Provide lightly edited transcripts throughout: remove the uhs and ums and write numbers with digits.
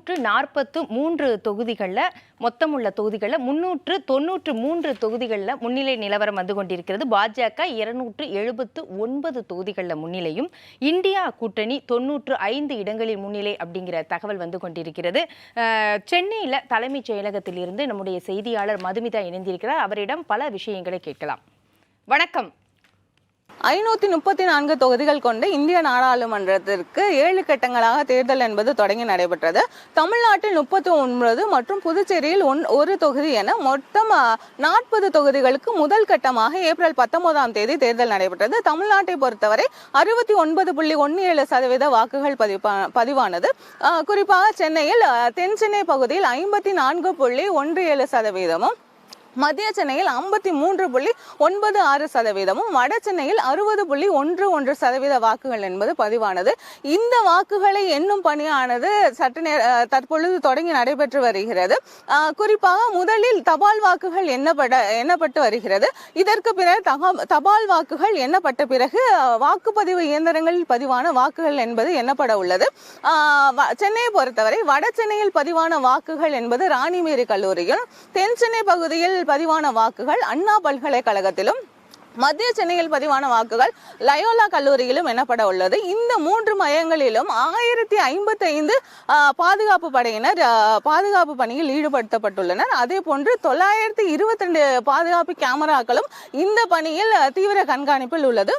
243 தொகுதிகளில் மொத்தமுள்ள தொகுதிகளில் 393 தொகுதிகளில் முன்னிலை நிலவரம் வந்து கொண்டிருக்கிறது. பாஜக 279 தொகுதிகளில் முன்னிலையும், இந்தியா கூட்டணி 95 இடங்களில் முன்னிலை அப்படிங்கிற தகவல் வந்து கொண்டிருக்கிறது. சென்னையில் தலைமைச் செயலகத்தில் இருந்து நம்முடைய செய்தியாளர் மதுமிதா இணைந்திருக்கிறார். அவரிடம் பல விஷயங்களை கேட்கலாம். வணக்கம். 534 தொகுதிகள் கொண்ட இந்திய நாடாளுமன்றத்திற்கு 7 கட்டங்களாக தேர்தல் என்பது தொடங்கி நடைபெற்றது. தமிழ்நாட்டில் 39 மற்றும் புதுச்சேரியில் 1 தொகுதி என மொத்தம் 40 தொகுதிகளுக்கு முதல் கட்டமாக ஏப்ரல் 19ஆம் தேதி தேர்தல் நடைபெற்றது. தமிழ்நாட்டை பொறுத்தவரை 69.17% வாக்குகள் பதிவானது. குறிப்பாக சென்னையில் தென் சென்னை பகுதியில் 54.17%, மத்திய சென்னையில் 53.96%, வட சென்னையில் 60.11% வாக்குகள் என்பது பதிவானது. இந்த வாக்குகளை எண்ணும் பணியானது தற்பொழுது தொடங்கி நடைபெற்று வருகிறது. குறிப்பாக முதலில் தபால் வாக்குகள் எண்ணப்பட்டு வருகிறது. இதற்கு பிறகு தபால் வாக்குகள் எண்ணப்பட்ட பிறகு வாக்குப்பதிவு இயந்திரங்களில் பதிவான வாக்குகள் என்பது எண்ணப்பட உள்ளது. சென்னையை பொறுத்தவரை வட சென்னையில் பதிவான வாக்குகள் என்பது ராணிமேரி கல்லூரியில், தென் சென்னை பகுதியில் பதிவான வாக்குகள் அண்ணா பல்கலைக்கழகத்திலும், மத்திய சென்னையில் பதிவான வாக்குகள் லயோலா கல்லூரியிலும் எண்ணப்பட உள்ளது. இந்த 3 மையங்களிலும் 1055 பாதுகாப்பு படையினர் பாதுகாப்பு பணியில் ஈடுபடுத்தப்பட்டுள்ளனர். அதே போன்று 922 பாதுகாப்பு கேமராக்களும் இந்த பணியில் தீவிர கண்காணிப்பில் உள்ளது.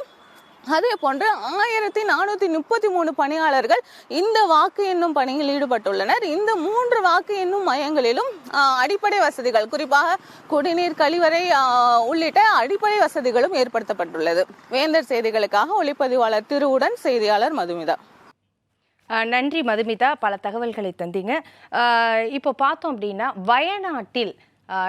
அதே போன்று 1433 பணியாளர்கள் இந்த வாக்கு எண்ணும் பணியில் ஈடுபட்டுள்ளனர். இந்த 3 வாக்கு எண்ணும் மையங்களிலும் அடிப்படை வசதிகள், குறிப்பாக குடிநீர், கழிவறை உள்ளிட்ட அடிப்படை வசதிகளும் ஏற்படுத்தப்பட்டுள்ளது. வேந்தர் செய்திகளுக்காக ஒளிப்பதிவாளர் திருவுடன் செய்தியாளர் மதுமிதா. நன்றி மதுமிதா, பல தகவல்களை தந்தீங்க. இப்போ பார்த்தோம் அப்படின்னா வயநாட்டில்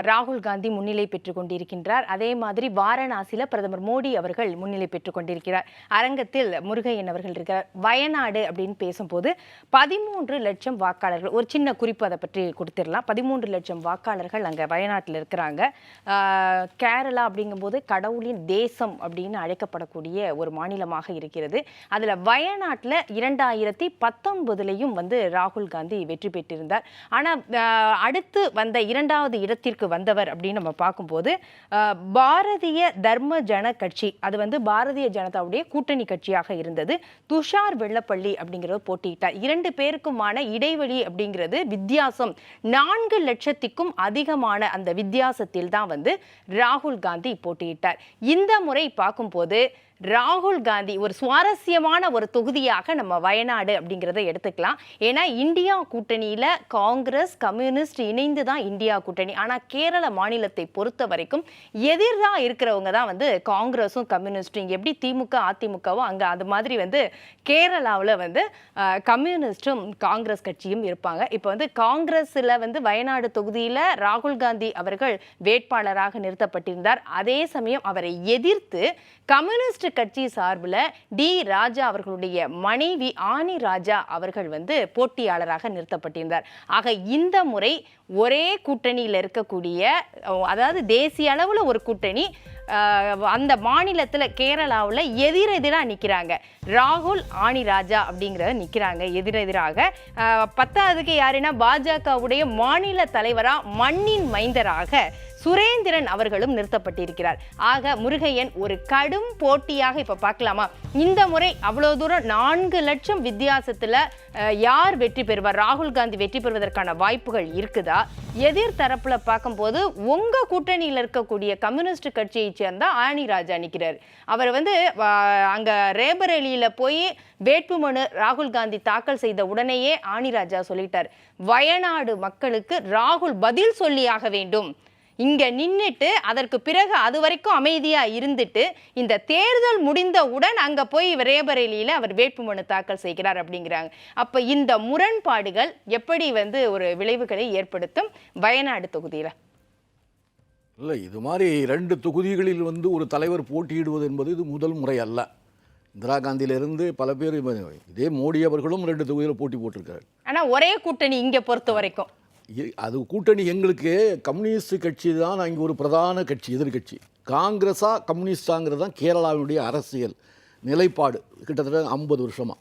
ராகுல் காந்தி முன்னிலை பெற்றுக் கொண்டிருக்கின்றார். அதே மாதிரி வாரணாசியில் பிரதமர் மோடி அவர்கள் முன்னிலை பெற்றுக் கொண்டிருக்கிறார். அரங்கத்தில் முருகையன் அவர்கள் இருக்கிறார். வயநாடு அப்படின்னு பேசும்போது 13 லட்சம் வாக்காளர்கள், ஒரு சின்ன குறிப்பு அதை பற்றி கொடுத்துடலாம். 13 லட்சம் வாக்காளர்கள் அங்கே வயநாட்டில் இருக்கிறாங்க. கேரளா அப்படிங்கும்போது கடவுளின் தேசம் அப்படின்னு அழைக்கப்படக்கூடிய ஒரு மாநிலமாக இருக்கிறது. அதில் வயநாட்டில் 2019 வந்து ராகுல் காந்தி வெற்றி பெற்றிருந்தார். ஆனால் அடுத்து வந்த 2வது இடத்தில் வந்தவர் அப்படின்னு நம்ம பார்க்கும்போது பாரதிய தர்ம ஜன கட்சி, அது வந்து பாரதிய ஜனதாவுடைய கூட்டணி கட்சியாக இருந்தது. துஷார் வெள்ளப்பள்ளி அப்படிங்கிறவர் போட்டியிட்டார். 2 பேருக்குமான இடைவெளி அப்படிங்கிறது வித்தியாசம் 4 லட்சத்திற்கும் அதிகமான அந்த வித்தியாசத்தில் தான் வந்து ராகுல் காந்தி போட்டியிட்டார். இந்த முறை பார்க்கும்போது ராகுல் காந்தி ஒரு சுவாரஸ்யமான ஒரு தொகுதியாக நம்ம வயநாடு அப்படிங்கிறத எடுத்துக்கலாம். ஏன்னா இந்தியா கூட்டணியில் காங்கிரஸ், கம்யூனிஸ்ட் இணைந்து தான் இந்தியா கூட்டணி. ஆனால் கேரள மாநிலத்தை பொறுத்த வரைக்கும் எதிராக இருக்கிறவங்க தான் வந்து காங்கிரஸும் கம்யூனிஸ்டும். இங்கே எப்படி திமுக அதிமுகவும் அங்கே அது மாதிரி வந்து கேரளாவில் வந்து கம்யூனிஸ்டும் காங்கிரஸ் கட்சியும் இருப்பாங்க. இப்போ வந்து காங்கிரஸில் வந்து வயநாடு தொகுதியில் ராகுல் காந்தி அவர்கள் வேட்பாளராக நிறுத்தப்பட்டிருந்தார். அதே சமயம் அவரை எதிர்த்து கம்யூனிஸ்ட் கட்சி சார்பில் டி ராஜா அவர்களுடைய மனைவி ஆனி ராஜா அவர்கள் வந்து போட்டியாளராக நிறுத்தப்பட்டிருந்தார். ஆக இந்த முறை ஒரே கூட்டணியில் இருக்கக்கூடிய, அதாவது தேசிய அளவில் ஒரு கூட்டணி, அந்த மாநிலத்தில் கேரளாவில் எதிரெதிராக நிற்கிறாங்க. ராகுல், ஆனி ராஜா அப்படிங்கிறத நிற்கிறாங்க எதிரெதிராக. 10வதுக்கு யாருன்னா பாஜகவுடைய மாநில தலைவராக மண்ணின் மைந்தராக சுரேந்திரன் அவர்களும் நிறுத்தப்பட்டிருக்கிறார். ஆக முருகையன் ஒரு கடும் போட்டியாக இப்ப பார்க்கலாமா? இந்த முறை அவ்வளவு தூரம் 4 லட்சம் வித்தியாசத்துல யார் வெற்றி பெறுவார்? ராகுல் காந்தி வெற்றி பெறுவதற்கான வாய்ப்புகள் இருக்குதா? எதிர் தரப்புல பார்க்கும்போது உங்க கூட்டணியில் இருக்கக்கூடிய கம்யூனிஸ்ட் கட்சியை சேர்ந்த ஆனி ராஜா நிற்கிறார். அவர் வந்து அங்க ரேபரேலியில போய் வேட்புமனு ராகுல் காந்தி தாக்கல் செய்த உடனேயே ஆனி ராஜா சொல்லிட்டார், வயநாடு மக்களுக்கு ராகுல் பதில் சொல்லியாக வேண்டும். இங்க நின்னுட்டு அதற்கு பிறகு அது வரைக்கும் அமைதியா இருந்துட்டு இந்த தேர்தல் முடிந்தவுடன் அங்க போய் ரேபரேலியில அவர் வேட்புமனு தாக்கல் செய்கிறார் அப்படிங்கிறாங்க. அப்ப இந்த முரண்பாடுகள் எப்படி வந்து ஒரு விளைவுகளை ஏற்படுத்தும் வயநாடு தொகுதியில? இல்லை, இது மாதிரி 2 தொகுதிகளில் வந்து ஒரு தலைவர் போட்டியிடுவது என்பது இது முதல் முறை அல்ல. இந்திரா காந்தியிலிருந்து பல பேர், இதே மோடி அவர்களும் 2 தொகுதியில் போட்டி போட்டிருக்காரு. ஆனா ஒரே கூட்டணி இங்க பொறுத்த வரைக்கும் அது கூட்டணி. எங்களுக்கு கம்யூனிஸ்ட் கட்சி தான் அங்கே ஒரு பிரதான கட்சி, எதிர்கட்சி. காங்கிரஸா கம்யூனிஸ்டாங்கிறது தான் கேரளாவினுடைய அரசியல் நிலைப்பாடு கிட்டத்தட்ட 50 வருஷமாக.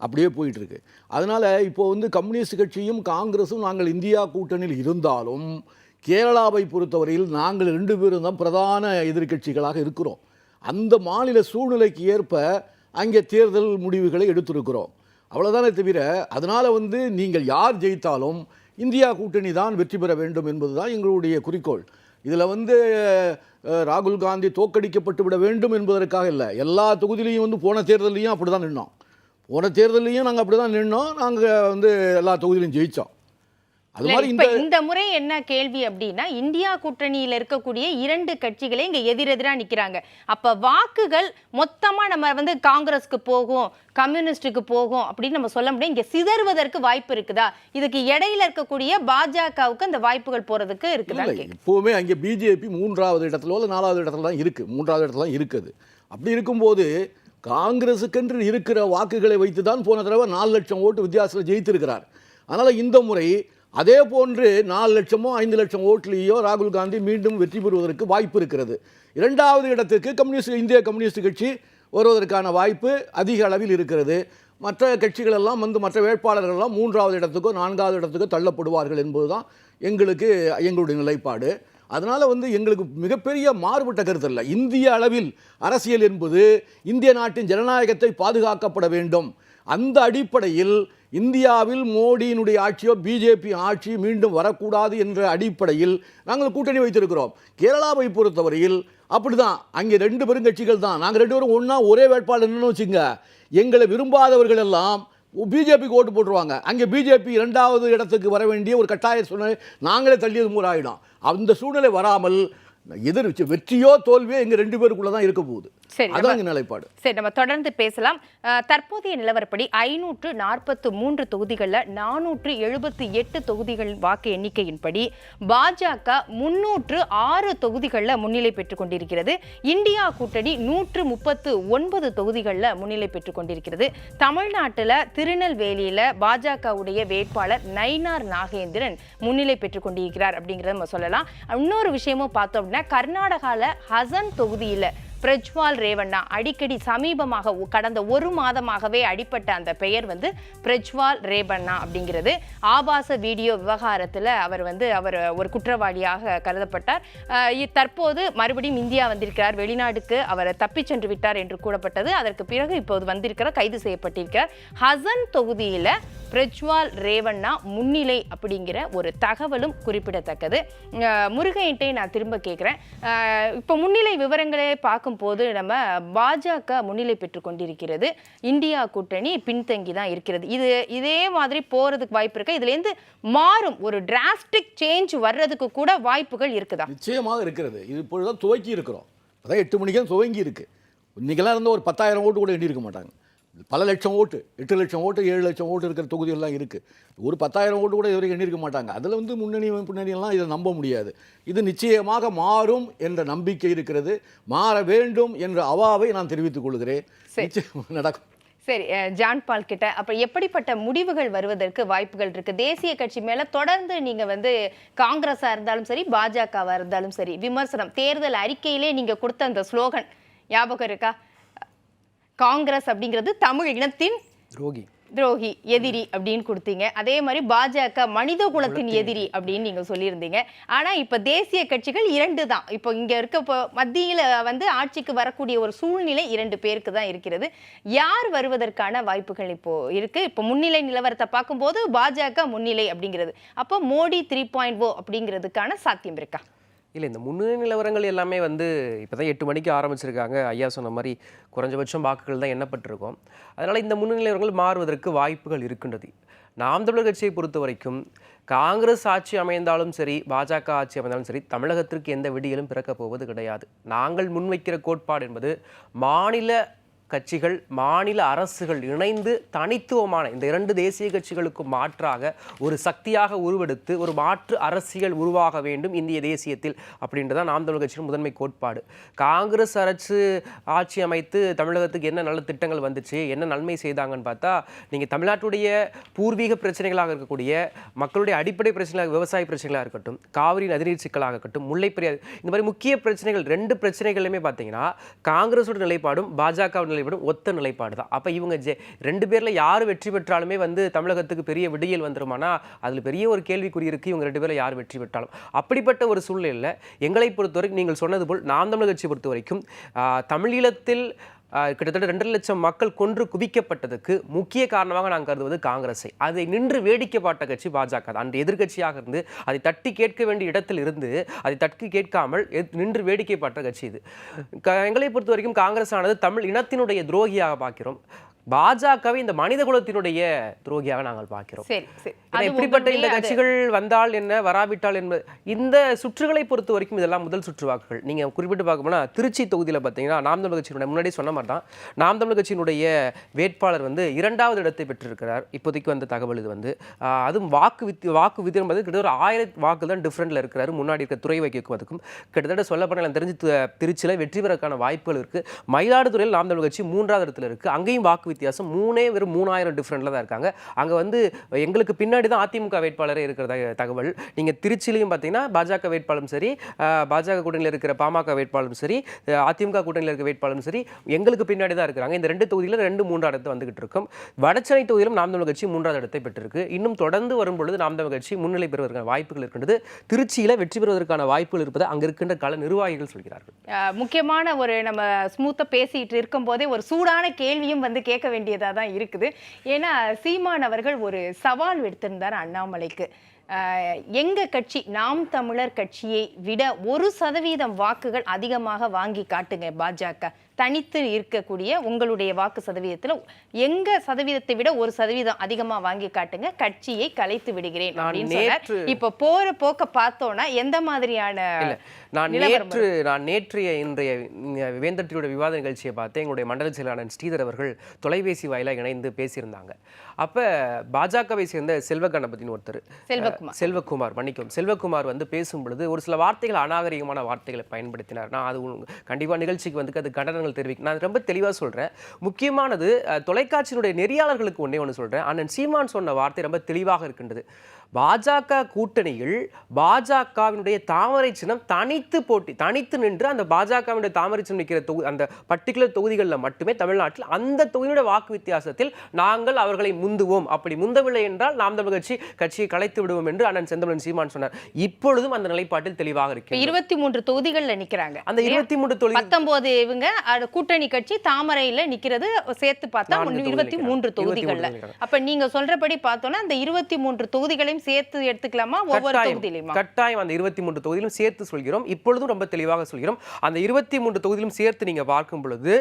அப்படியே போயிட்டு இருக்கு. அதனால இப்போ வந்து கம்யூனிஸ்ட் கட்சியும் காங்கிரஸும் நாங்கள் இந்தியா கூட்டணியில் இருந்தாலும் கேரளாவை பொறுத்தவரையில் நாங்கள் 2 பேரும் தான் பிரதான எதிர்க்கட்சிகளாக இருக்கிறோம். அந்த மாநில சூழ்நிலைக்கு ஏற்ப அங்கே தேர்தல் முடிவுகளை எடுத்திருக்கிறோம். அவ்வளோதானே தவிர அதனால் வந்து நீங்கள் யார் ஜெயித்தாலும் இந்தியா கூட்டணி தான் வெற்றி பெற வேண்டும் என்பது தான் எங்களுடைய குறிக்கோள். இதில் வந்து ராகுல் காந்தி தோற்கடிக்கப்பட்டு விட வேண்டும் என்பதற்காக இல்லை. எல்லா தொகுதியிலையும் வந்து போன தேர்தலையும் அப்படி தான் நின்னோம். போன தேர்தலையும் நாங்கள் அப்படி தான் நின்னோம். நாங்கள் வந்து எல்லா தொகுதியிலையும் ஜெயித்தோம். அது மாதிரி இந்த முறை என்ன கேள்வி அப்படின்னா, இந்தியா கூட்டணியில் இருக்கக்கூடிய 2 கட்சிகளே இங்க எதிரெதிரா நிக்கிறாங்க. அப்ப வாக்குகள் மொத்தமா நம்ம வந்து காங்கிரஸ்க்கு போகும், கம்யூனிஸ்டுக்கு போகும் அப்படின்னு நம்ம சொல்ல முடியும். இங்க சிதறுவதற்கு வாய்ப்பு இருக்குதா? இதுக்கு இடையில இருக்கக்கூடிய பாஜகவுக்கு அந்த வாய்ப்புகள் போறதுக்கு இருக்குதா? இப்போவுமே அங்கே பிஜேபி 3வது இடத்துல இல்லை 4வது இடத்துல தான் இருக்கு. 3வது இடத்துல தான் இருக்குது. அப்படி இருக்கும்போது காங்கிரஸுக்கென்று இருக்கிற வாக்குகளை வைத்து தான் போன தடவை 4 லட்சம் ஓட்டு வித்தியாசத்தில் ஜெயித்திருக்கிறார். அதனால் இந்த முறை அதே போன்று 4 லட்சமோ 5 லட்சம் ஓட்டுலேயோ ராகுல் காந்தி மீண்டும் வெற்றி பெறுவதற்கு வாய்ப்பு இருக்கிறது. 2வது இடத்துக்கு இந்திய கம்யூனிஸ்ட் கட்சி வருவதற்கான வாய்ப்பு அதிக அளவில் இருக்கிறது. மற்ற கட்சிகளெல்லாம் வந்து மற்ற வேட்பாளர்களெல்லாம் 3வது இடத்துக்கோ 4வது இடத்துக்கோ தள்ளப்படுவார்கள் என்பதுதான் எங்களுடைய நிலைப்பாடு. அதனால் வந்து எங்களுக்கு மிகப்பெரிய மாறுபட்ட கருத்து இல்லை. இந்திய அளவில் அரசியல் என்பது இந்திய நாட்டின் ஜனநாயகத்தை பாதுகாக்கப்பட வேண்டும். அந்த அடிப்படையில் இந்தியாவில் மோடியினுடைய ஆட்சியோ பிஜேபி ஆட்சி மீண்டும் வரக்கூடாது என்ற அடிப்படையில் நாங்கள் கூட்டணி வைத்திருக்கிறோம். கேரளாவை பொறுத்தவரையில் அப்படிதான். அங்கே 2 பெருங்கட்சிகள் தான். நாங்கள் 2 பேரும் ஒன்றா ஒரே வேட்பாளர்னு வச்சுங்க, எங்களை விரும்பாதவர்கள் எல்லாம் பிஜேபிக்கு ஓட்டு போட்டுருவாங்க. அங்கே பிஜேபி 2வது இடத்துக்கு வர வேண்டிய ஒரு கட்டாய சூழ்நிலை நாங்களே தள்ளியது மூலம் ஆகிடும். அந்த சூழ்நிலை வராமல் வெற்றியோ தோல்வியோ எங்க 2 பேருக்குள்ள தான் இருக்க போகுது. அதான் நிலைப்பாடு. சரி, நம்ம தொடர்ந்து பேசலாம். தற்போதைய நிலவரப்படி 543 தொகுதிகளில் 478 தொகுதிகள் வாக்கு எண்ணிக்கையின்படி பாஜக 306 தொகுதிகளில் முன்னிலை பெற்றுக் கொண்டிருக்கிறது. இந்தியா கூட்டணி 139 தொகுதிகளில் முன்னிலை பெற்றுக் கொண்டிருக்கிறது. தமிழ்நாட்டில் திருநெல்வேலியில் பாஜகவுடைய வேட்பாளர் நயினார் நாகேந்திரன் முன்னிலை பெற்றுக் கொண்டிருக்கிறார் அப்படிங்கிறத நம்ம சொல்லலாம். இன்னொரு விஷயமும் பார்த்தோம் அப்படின்னா, கர்நாடகாவில் ஹசன் தொகுதியில் பிரஜ்வால் ரேவண்ணா அடிக்கடி சமீபமாக கடந்த 1 மாதமாகவே அடிப்பட்ட அந்த பெயர் வந்து பிரஜ்வால் ரேவண்ணா அப்படிங்கிறது. ஆபாச வீடியோ விவகாரத்தில் அவர் ஒரு குற்றவாளியாக கருதப்பட்டார். தற்போது மறுபடியும் இந்தியா வந்திருக்கிறார். வெளிநாடுக்கு அவர் தப்பிச் சென்று விட்டார் என்று கூறப்பட்டது. அதற்கு பிறகு இப்போது வந்திருக்கிறார், கைது செய்யப்பட்டிருக்கிறார். ஹசன் தொகுதியில் பிரஜ்வால் ரேவண்ணா முன்னிலை அப்படிங்கிற ஒரு தகவலும் குறிப்பிடத்தக்கது. முருகையன்ட்டை நான் திரும்ப கேட்குறேன். இப்போ முன்னிலை விவரங்களே பார்க்கும்போது நம்ம பாஜக முன்னிலை பெற்று கொண்டிருக்கிறது, இந்தியா கூட்டணி பின்தங்கி தான் இருக்கிறது. இதே மாதிரி போறதுக்கு வாய்ப்பு இருக்கு? இதுலேருந்து மாறும் ஒரு டிராஸ்டிக் சேஞ்ச் வர்றதுக்கு கூட வாய்ப்புகள் இருக்குதா? நிச்சயமாக இருக்கிறது. இது இப்பொழுதுதான் துவக்கி இருக்கிறோம். அதான் 8 மணிக்கு தான் துவங்கி இருக்கு. இன்னைக்கெல்லாம் இருந்த ஒரு 10,000 ஓட்டு கூட எண்ணியிருக்க மாட்டாங்க. பல லட்சம் ஓட்டு, 8 லட்சம் ஓட்டு, 7 லட்சம் ஓட்டு இருக்கிற தொகுதிகள்லாம் இருக்குது. ஒரு 10,000 ஓட்டு கூட இதுவரைக்கும் எண்ணியிருக்க மாட்டாங்க. அதில் வந்து முன்னணியெல்லாம் இதை நம்ப முடியாது. இது நிச்சயமாக மாறும் என்ற நம்பிக்கை இருக்கிறது. மாற வேண்டும் என்ற அவாவை நான் தெரிவித்துக் கொள்கிறேன். நடக்கும். சரி, ஜான் பால் கிட்ட அப்ப எப்படிப்பட்ட முடிவுகள் வருவதற்கு வாய்ப்புகள் இருக்கு? தேசிய கட்சி மேல தொடர்ந்து நீங்க வந்து காங்கிரஸா இருந்தாலும் சரி, பாஜகவா இருந்தாலும் சரி, விமர்சனம், தேர்தல் அறிக்கையிலே நீங்க கொடுத்த அந்த ஸ்லோகன் ஞாபகம் இருக்கா? காங்கிரஸ் அப்படிங்கிறது தமிழ் இனத்தின் துரோகி, எதிரி அப்படின்னு கொடுத்தீங்க. அதே மாதிரி பாஜக மனித குலத்தின் எதிரி அப்படின்னு நீங்க சொல்லியிருந்தீங்க. ஆனா இப்ப தேசிய கட்சிகள் 2 தான். இப்போ இங்க இருக்க மத்தியில வந்து ஆட்சிக்கு வரக்கூடிய ஒரு சூழ்நிலை 2 பேருக்கு தான் இருக்கிறது. யார் வருவதற்கான வாய்ப்புகள் இப்போ இருக்கு? இப்போ முன்னிலை நிலவரத்தை பார்க்கும்போது பாஜக முன்னிலை அப்படிங்கிறது, அப்போ மோடி 3.0 அப்படிங்கிறதுக்கான சாத்தியம் இருக்கா? இல்லை, இந்த முன்னணி நிலவரங்கள் எல்லாமே வந்து இப்போ தான் 8 மணிக்கு ஆரம்பிச்சிருக்காங்க. ஐயா சொன்ன மாதிரி குறைஞ்சபட்சம் வாக்குகள் தான் எண்ணப்பட்டிருக்கோம். அதனால் இந்த முன்னணி நிலவரங்கள் மாறுவதற்கு வாய்ப்புகள் இருக்கின்றது. நாம் தமிழர் கட்சியை பொறுத்த வரைக்கும் காங்கிரஸ் ஆட்சி அமைந்தாலும் சரி, பாஜக ஆட்சி அமைந்தாலும் சரி, தமிழகத்திற்கு எந்த விடியலும் பிறக்கப் போவது கிடையாது. நாங்கள் முன்வைக்கிற கோட்பாடு என்பது மாநில கட்சிகள், மாநில அரசுகள் இணைந்து தனித்துவமான இந்த 2 தேசிய கட்சிகளுக்கும் மாற்றாக ஒரு சக்தியாக உருவெடுத்து ஒரு மாற்று அரசியல் உருவாக வேண்டும் இந்திய தேசியத்தில் அப்படின்றதான் நாம் தமிழர் கட்சியின் முதன்மை கோட்பாடு. காங்கிரஸ் அரசு ஆட்சி அமைத்து தமிழகத்துக்கு என்ன நல்ல திட்டங்கள் வந்துச்சு, என்ன நன்மை செய்தாங்கன்னு பார்த்தா, நீங்கள் தமிழ்நாட்டுடைய பூர்வீக பிரச்சனைகளாக இருக்கக்கூடிய மக்களுடைய அடிப்படை பிரச்சனைகளாக, விவசாய பிரச்சனைகளாக இருக்கட்டும், காவிரி நதிநீர் சிக்கலாக இருக்கட்டும், முல்லை பெரியாறு, இந்த மாதிரி முக்கிய பிரச்சனைகள் 2 பிரச்சனைகளுமே பார்த்தீங்கன்னா காங்கிரஸோட நிலைப்பாடும் பாஜக நிலைப்பாடும் ஒத்த நிலைப்பாடு தான். அப்போ இவங்க 2 பேரில் யார் வெற்றி பெற்றாலுமே வந்து தமிழகத்துக்கு பெரிய விடியல் வந்துருமானா அதில் பெரிய ஒரு கேள்விக்குறி இருக்குது. இவங்க 2 பேரில் யார் வெற்றி பெற்றாலும் அப்படிப்பட்ட ஒரு சூழ்நிலையில் எங்களை பொறுத்தவரைக்கும் நீங்கள் சொன்னது போல் நாம் தமிழர் கட்சியை பொறுத்த வரைக்கும் தமிழீழத்தில் கிட்டத்தட்ட 2.5 லட்சம் மக்கள் கொன்று குவிக்கப்பட்டதுக்கு முக்கிய காரணமாக நாங்கள் கருதுவது காங்கிரஸை. அதை நின்று வேடிக்கை பார்த்த கட்சி பாஜக. அந்த எதிர்கட்சியாக இருந்து அதை தட்டி கேட்க வேண்டிய இடத்தில் இருந்து அதை தட்டி கேட்காமல் நின்று வேடிக்கை பார்த்த கட்சி இது. எங்களை பொறுத்த வரைக்கும் காங்கிரஸ் ஆனது தமிழ் இனத்தினுடைய துரோகியாக பார்க்கிறோம். பாஜகவை இந்த மனித குலத்தினுடைய துரோகியாக நாங்கள் பார்க்கிறோம். இப்படிப்பட்ட இந்த கட்சிகள் வந்தால் என்ன வராவிட்டால் என்பது இந்த சுற்றுகளை பொறுத்த வரைக்கும் இதெல்லாம் முதல் சுற்று வாக்குகள். நீங்க குறிப்பிட்டு பார்க்கணும்னா திருச்சி தொகுதியில் பார்த்தீங்கன்னா நாம் தமிழர் கட்சியினுடைய முன்னாடி சொன்ன மாதிரி தான் நாம் தமிழர் கட்சியினுடைய வேட்பாளர் வந்து 2வது இடத்தை பெற்றிருக்கிறார். இப்போதைக்கு வந்த தகவல் இது வந்து அதுவும் வாக்கு வித்தியாசம் கிட்டத்தட்ட ஒரு 1000 வாக்கு தான் டிஃப்ரெண்ட்ல இருக்கிறாரு. முன்னாடி இருக்க துறை வைக்கும் கிட்டத்தட்ட சொல்லப்பட்ட தெரிஞ்சு திருச்சியில் வெற்றி பெறக்கான வாய்ப்புகள் இருக்கு. மயிலாடுதுறையில் நாம் தமிழர் கட்சி 3வது இடத்துல இருக்கு. அங்கேயும் வாக்கு வித்தியாசம் வெறும் 3000 டிஃபரெண்ட்ல தான் இருக்காங்க. அங்க வந்து எங்களுக்கு பின்னாடி தான் அதிமுக வேட்பாளரே இருக்கிற தகவல். நீங்க திருச்சியிலையும் பார்த்தீங்கன்னா பாஜக வேட்பாளரும் சரி, பாஜக கூட்டணியில் இருக்கிற பாமக வேட்பாளரும் சரி, அதிமுக கூட்டணியில் இருக்கிற வேட்பாளரும் சரி எங்களுக்கு பின்னாடி தான் இருக்கிறாங்க. இந்த 2 தொகுதியில் 2-3 இடத்தை வந்துகிட்டு இருக்கும். வடசென்னை தொகுதியிலும் நாம் தமிழர் கட்சி 3வது இடத்தை பெற்றிருக்கு. இன்னும் தொடர்ந்து வரும் பொழுது நாம் தமிழர் கட்சி முன்னிலை பெறுவதற்கான வாய்ப்புகள் இருக்கின்றது. திருச்சியில வெற்றி பெறுவதற்கான வாய்ப்புகள் இருப்பது அங்க இருக்கின்ற கள நிர்வாகிகள் சொல்கிறார்கள். முக்கியமான ஒரு நம்ம ஸ்மூத்தா பேசிட்டு இருக்கும் போதே ஒரு சூடான கேள்வியும் வந்து கேட்க வேண்டியதா தான் இருக்குது. ஏன்னா சீமான் அவர்கள் ஒரு சவால் விடுத்திருந்தார் அண்ணாமலைக்கு. எங்க கட்சி நாம் தமிழர் கட்சியை விட 1% வாக்குகள் அதிகமாக வாங்கி காட்டுங்க பாஜக, தனித்து இருக்கக்கூடிய உங்களுடைய வாக்கு சதவீதத்தில் எங்க சதவீதத்தை விட 1% அதிகமா வாங்கி காட்டுங்க, கட்சியை கலைத்து விடுகிறேன் அப்படின்னு சொன்னார். இப்ப போற போக்க பார்த்தோம்னா எந்த மாதிரியான நான் நேற்றைய இன்றைய வேந்தர் டிவியோட விவாத நிகழ்ச்சியை பார்த்து எங்களுடைய மண்டல செயலாளர் ஸ்ரீதர் அவர்கள் தொலைபேசி வாயிலாக இணைந்து பேசியிருந்தாங்க. அப்ப பாஜகவை சேர்ந்த செல்வகணபதினு ஒருத்தர், செல்வகுமார் வந்து பேசும் பொழுது ஒரு சில வார்த்தைகள் அநாகரிகமான வார்த்தைகளை பயன்படுத்தினார். நான் அது கண்டிப்பா நிகழ்ச்சிக்கு வந்து அது கண்டனங்கள் தெரிவிக்க நான் ரொம்ப தெளிவாக சொல்றேன். முக்கியமானது தொலைக்காட்சியினுடைய நெறியாளர்களுக்கு ஒன்று சொல்றேன். அண்ணன் சீமான் சொன்ன வார்த்தை ரொம்ப தெளிவாக இருக்கின்றது. பாஜக கூட்டணியில் பாஜகவினுடைய தாமரை சின்னம் தனித்து நின்று அந்த பாஜகவினுடைய தாமரை சின்னம் நிற்கிற அந்த பர்டிகுலர் தொகுதிகளில் மட்டுமே தமிழ்நாட்டில் அந்த தொகுதியுடைய வாக்கு வித்தியாசத்தில் நாங்கள் அவர்களை முந்துவோம். அப்படி முந்தவில்லை என்றால் நாம் தமிழர் கட்சியை கலைத்து விடுவோம் என்று அண்ணன் செந்தமிழன் சீமான் சொன்னார். இப்பொழுதும் அந்த நிலைப்பாட்டில் தெளிவாக இருக்கு. 23 தொகுதிகளில் நிற்கிறாங்க. அந்த 23 தொகுதி 19 இவங்க கூட்டணி கட்சி தாமரையில் நிற்கிறது சேர்த்து பார்த்தா 23 தொகுதிகள்ல. அப்ப நீங்க சொல்றபடி பார்த்தோம்னா அந்த 23 தொகுதிகளையும் சேர்த்து எடுத்துக்கலாமா ஒவ்வொரு தொகுதியிலும்? கட்டாயம் அந்த 23 தொகுதியிலும் சேர்த்து சொல்கிறோம். இப்பொழுதும் ரொம்ப தெளிவாக சொல்கிறோம். அந்த 23 தொகுதியிலும் சேர்த்து நீங்க பார்க்கும் பொழுது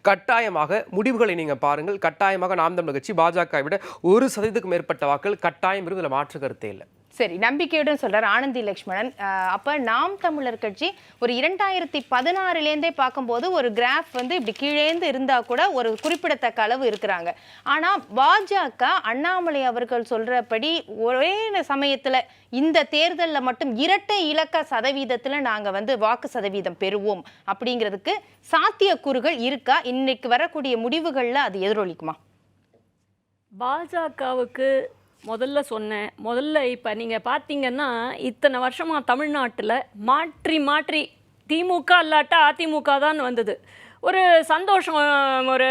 கட்டாயமாக முடிவுகளை நீங்க பாருங்கள். கட்டாயமாக நாம் தமிழர் கட்சி பாஜக விட 1% மேற்பட்ட வாக்குகள் கட்டாயம் இதில் மாற்று கருத்தே இல்லை. சரி, நம்பிக்கையுடன் சொல்றார் ஆனந்தி லட்சுமணன். அப்ப நாம் தமிழர் கட்சி ஒரு 2016 பார்க்கும்போது ஒரு கிராஃப் வந்து இப்படி கீழேந்து இருந்தா கூட ஒரு குறிப்பிடத்தக்க அளவு இருக்கிறாங்க. ஆனா பாஜக அண்ணாமலை அவர்கள் சொல்றபடி ஒரே சமயத்துல இந்த தேர்தலில் மட்டும் இரட்டை இலக்க சதவீதத்துல நாங்க வந்து வாக்கு சதவீதம் பெறுவோம் அப்படிங்கிறதுக்கு சாத்தியக்கூறுகள் இருக்கா? இன்னைக்கு வரக்கூடிய முடிவுகள்ல அது எதிரொலிக்குமா? பாஜகவுக்கு முதல்ல இப்போ நீங்கள் பார்த்தீங்கன்னா இத்தனை வருஷமாக தமிழ்நாட்டில் மாற்றி திமுக இல்லாட்டா அதிமுக தான் வந்தது. ஒரு சந்தோஷம், ஒரு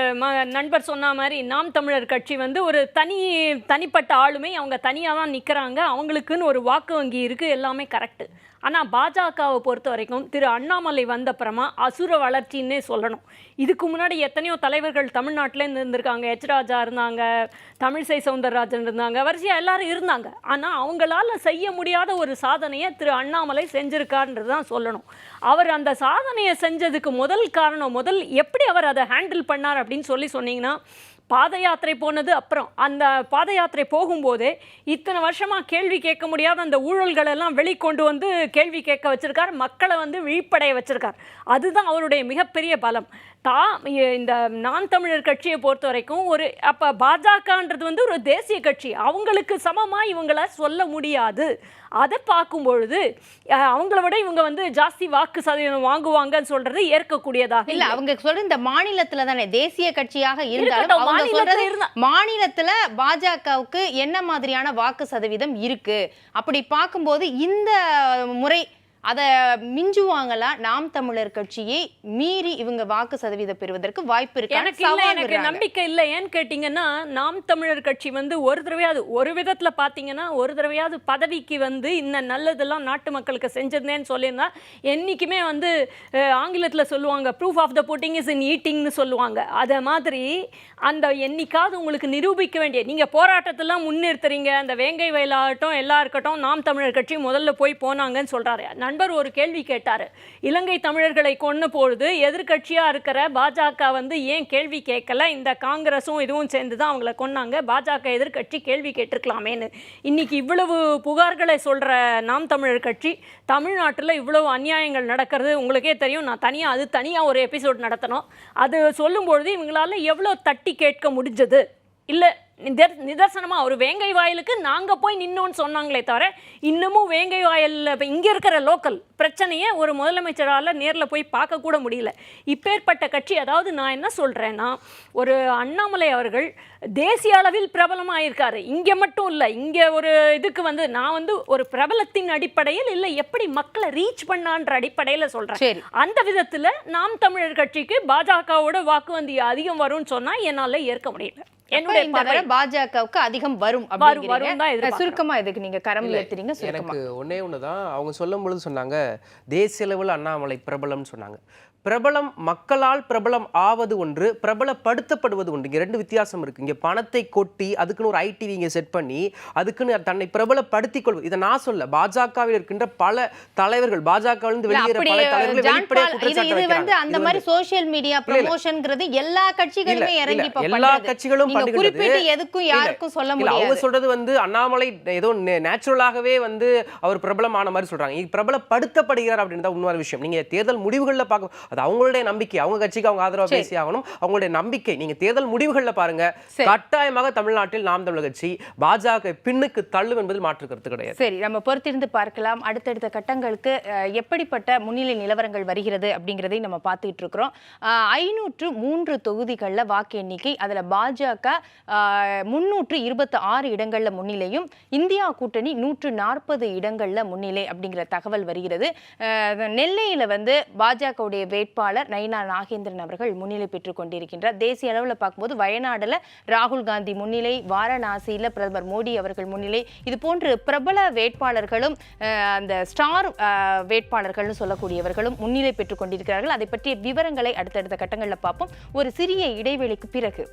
நண்பர் சொன்ன மாதிரி நாம் தமிழர் கட்சி வந்து ஒரு தனிப்பட்ட ஆளுமை, அவங்க தனியாக தான் நிற்கிறாங்க, அவங்களுக்குன்னு ஒரு வாக்கு வங்கி இருக்குது, எல்லாமே கரெக்டு. ஆனால் பாஜகவை பொறுத்த வரைக்கும் திரு அண்ணாமலை வந்தப்புறமா அசுர வளர்ச்சின்னே சொல்லணும். இதுக்கு முன்னாடி எத்தனையோ தலைவர்கள் தமிழ்நாட்டிலேருந்து இருந்திருக்காங்க. எச் ராஜா இருந்தாங்க, தமிழிசை சவுந்தரராஜன் இருந்தாங்க, வரிசையாக எல்லாரும் இருந்தாங்க. ஆனால் அவங்களால செய்ய முடியாத ஒரு சாதனையை திரு அண்ணாமலை செஞ்சுருக்காருன்றது தான் சொல்லணும். அவர் அந்த சாதனையை செஞ்சதுக்கு முதல் காரணம், எப்படி அவர் அதை ஹேண்டில் பண்ணார் அப்படின்னு சொன்னீங்கன்னா, பாத யாத்திரை போனது. அப்புறம் அந்த பாத யாத்திரை போகும்போதே இத்தனை வருஷமாக கேள்வி கேட்க முடியாத அந்த ஊழல்கள் எல்லாம் வெளிக்கொண்டு வந்து கேள்வி கேட்க வச்சிருக்கார், மக்களை வந்து விழிப்படைய வச்சிருக்கார். அதுதான் அவருடைய மிகப்பெரிய பலம். இந்த நான் தமிழர் கட்சியை பொறுத்த வரைக்கும் அப்போ பாஜகன்றது வந்து ஒரு தேசிய கட்சி, அவங்களுக்கு சமமாக இவங்களை சொல்ல முடியாது. அதை பார்க்கும்பொழுது அவங்கள விட இவங்க வந்து ஜாஸ்தி வாக்கு சதவீதம் வாங்குவாங்கன்னு சொல்றது ஏற்கக்கூடியதாக இல்ல. அவங்க சொல்ற இந்த மாநிலத்துல தானே தேசிய கட்சியாக இருந்தாலும் மாநிலத்துல பாஜகவுக்கு என்ன மாதிரியான வாக்கு சதவீதம் இருக்கு அப்படி பார்க்கும்போது இந்த முறை அதை மிஞ்சுவாங்களா? நாம் தமிழர் கட்சியை மீறி இவங்க வாக்கு சதவீதம் பெறுவதற்கு வாய்ப்பு இருக்கு? எனக்கு நம்பிக்கை இல்லை. ஏன்னு கேட்டீங்கன்னா, நாம் தமிழர் கட்சி வந்து ஒரு தடவையாவது, ஒரு விதத்துல பாத்தீங்கன்னா ஒரு தடவையாவது பதவிக்கு வந்து இந்த நல்லதெல்லாம் நாட்டு மக்களுக்கு செஞ்சிருந்தேன்னு சொல்லியிருந்தா, என்னைக்குமே வந்து ஆங்கிலத்துல சொல்லுவாங்க proof of the pudding is in ஈட்டிங்னு சொல்லுவாங்க. அத மாதிரி அந்த என்னைக்காவது உங்களுக்கு நிரூபிக்க வேண்டிய, நீங்க போராட்டத்தெல்லாம் முன்னிறுத்துறீங்க, அந்த வேங்கை வயலாகட்டும் எல்லா இருக்கட்டும், நாம் தமிழர் கட்சி முதல்ல போய் போனாங்கன்னு சொல்றாரு. நண்பர் ஒரு கேள்வி கேட்டாரு, இலங்கை தமிழர்களை கொன்ன பொழுது எதிர்கட்சியா இருக்கிற பாஜக வந்து ஏன் கேள்வி கேட்கல? இந்த காங்கிரஸும் இதுவும் சேர்ந்து தான் அவங்கள கொன்னாங்க, பாஜக எதிர்கட்சி கேள்வி கேட்டிருக்கலாமேன்னு. இன்னைக்கு இவ்வளவு புகார்களை சொல்ற நாம் தமிழர் கட்சி, தமிழ்நாட்டில் இவ்வளவு அநியாயங்கள் நடக்கிறது உங்களுக்கே தெரியும். நான் தனியாக ஒரு எபிசோட் நடத்தணும். அது சொல்லும்பொழுது இவங்களால எவ்வளோ தட்டி கேட்க முடிஞ்சது? இல்லை நிதர்சனமாக ஒரு வேங்கை வாயிலுக்கு நாங்கள் போய் நின்னோன்னு சொன்னாங்களே தவிர, இன்னமும் வேங்கை வாயில் இப்போ இங்கே இருக்கிற லோக்கல் பிரச்சனையை ஒரு முதலமைச்சரால் நேரில் போய் பார்க்கக்கூட முடியல. இப்பேற்பட்ட கட்சி, அதாவது நான் என்ன சொல்கிறேன்னா, ஒரு அண்ணாமலை அவர்கள் தேசிய அளவில் பிரபலமாக இருக்காரு. இங்கே மட்டும் இல்லை, இங்கே ஒரு இதுக்கு வந்து நான் வந்து ஒரு பிரபலத்தின் அடிப்படையில் இல்லை, எப்படி மக்களை ரீச் பண்ணான்ற அடிப்படையில் சொல்கிறேன். அந்த விதத்தில் நாம் தமிழர் கட்சிக்கு பாஜகவோட வாக்கு வங்கி அதிகம் வரும்னு சொன்னால் என்னால் ஏற்க முடியல. பாஜகவுக்கு அதிகம் வரும். சுருக்கமா இதுக்கு நீங்க கரம் ஏத்துறீங்க. எனக்கு ஒன்னே ஒண்ணுதான், அவங்க சொல்லும் பொழுது சொன்னாங்க தேசிய அளவில் அண்ணாமலை பிரபலம்னு சொன்னாங்க. பிரபலம் மக்களால் பிரபலம் ஆவது ஒன்று, பிரபலப்படுத்தப்படுவது ஒன்று. இங்கே ரெண்டு வித்தியாசம் இருக்கு. இங்கே பணத்தை கொட்டி அதுக்குன்னு ஒரு ஐடி இங்கே செட் பண்ணி அதுக்குன்னு தன்னை பிரபலப்படுத்திக் கொள்வது. இதை நான் சொல்ல, பாஜகவில் இருக்கின்ற பல தலைவர்கள், பாஜகவிலிருந்து வெளியேற பல தலைவர்கள் வெளிப்படையாக குற்றச்சாட்டு வைக்கிறாங்க. அந்த மாதிரி சோஷியல் மீடியா ப்ரமோஷன்ங்கிறது எல்லா கட்சிகளுமே இறங்கி எல்லா கட்சிகளும் குறிப்பிட்டு எதுக்கும் யாருக்கும் சொல்ல முடியாது. அவங்க சொல்றது வந்து அண்ணாமலை ஏதோ நேச்சுரலாகவே வந்து அவர் பிரபலமான மாதிரி சொல்றாங்க. இது பிரபலப்படுத்தப்படுகிறார் அப்படின்ற உண்மையான விஷயம். நீங்க தேர்தல் முடிவுகளில் பார்க்க, அது அவங்களுடைய நம்பிக்கை, அவங்க கட்சிக்கு அவங்க ஆதரவா பேசி ஆகணும், அவங்களுடைய நம்பிக்கை. நீங்க தேர்தல் முடிவுகளில் பாருங்க, கட்டாயமாக தமிழ்நாட்டில் நாம் தமிழர் கட்சி பாஜக பின்னுக்கு தள்ளும் என்பதில் மாற்று கருத்து கிடையாது. சரி, நம்ம பொறுத்திருந்து பார்க்கலாம். அடுத்தடுத்த கட்டங்களுக்கு எப்படிப்பட்ட முன்னிலை நிலவரங்கள் வருகிறது அப்படிங்கிறதை நம்ம பார்த்துட்டு இருக்கிறோம். 503 தொகுதிகளில் வாக்கு எண்ணிக்கை, அதுல பாஜக 326 இடங்கள்ல முன்னிலையும், இந்தியா கூட்டணி 140 இடங்கள்ல முன்னிலை அப்படிங்கிற தகவல் வருகிறது. நெல்லையில வந்து பாஜகவுடைய வேட்பாளர் நயினா நாகேந்திரன் அவர்கள் முன்னிலை பெற்றுக் கொண்டிருக்கின்றார். தேசிய அளவில் பார்க்கும்போது வயநாடுல ராகுல் காந்தி முன்னிலை, வாரணாசியில பிரதமர் மோடி அவர்கள் முன்னிலை, இது போன்று பிரபல வேட்பாளர்களும் அந்த ஸ்டார் வேட்பாளர்கள்னு சொல்லக்கூடியவர்களும் முன்னிலை பெற்றுக் கொண்டிருக்கிறார்கள். அதை பற்றிய விவரங்களை அடுத்தடுத்த கட்டங்களில் பார்ப்போம். ஒரு சிறிய இடைவெளிக்கு பிறகு